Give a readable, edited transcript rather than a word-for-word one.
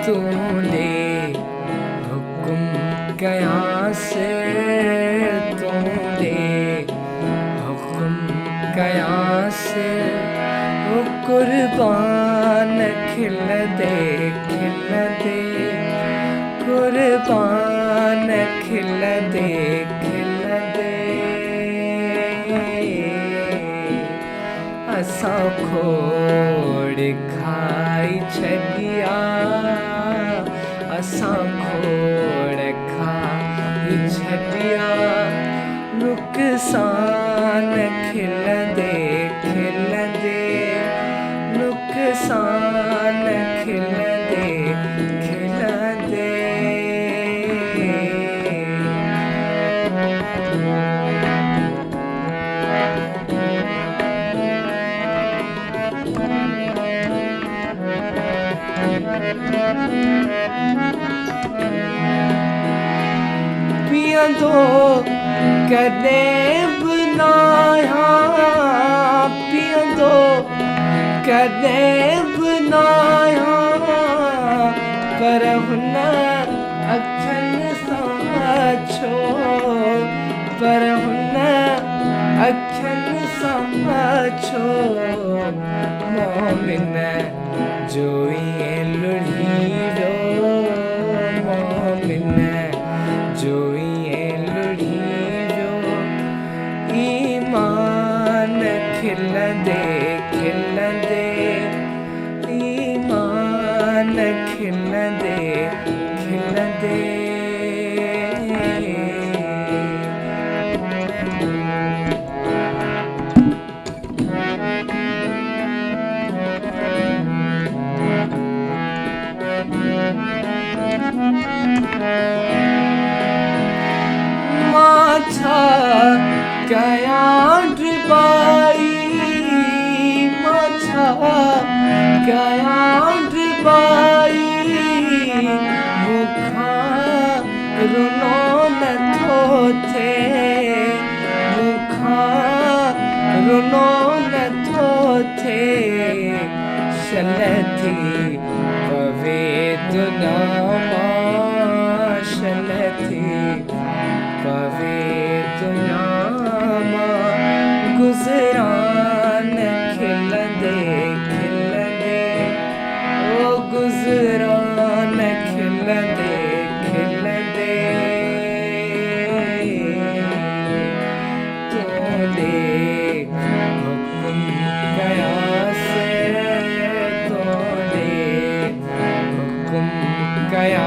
तूने हुक्म कया से तूने हुक्म कया से वो कुर्बान खिल दे कुर्बान खिल दे असा खोड़ खाई छड़िया असा खोड़ खाई छड़िया नुकसान खिल दे नुकसान खिल दे पिया तो कदे बनाया पिया तो कदे बनाया पर हुन अखन समझो पर हुन अखन समझो मोमिन जोइए लुढ़ीरो मोमिन जोइए लुढ़ीरो ईमान खिल दे ईमान खिल दे माछा गया डुबाई माछा गया डुबाई मुखा रुनो न थोथे मुखा रुनो न थोथे शलथी पवे दुनामा शलथी पवे दुनामा गुजरान खिल दे ओ गुजरान खिल दे तूने हुक्म कया से तूने हुक्म कया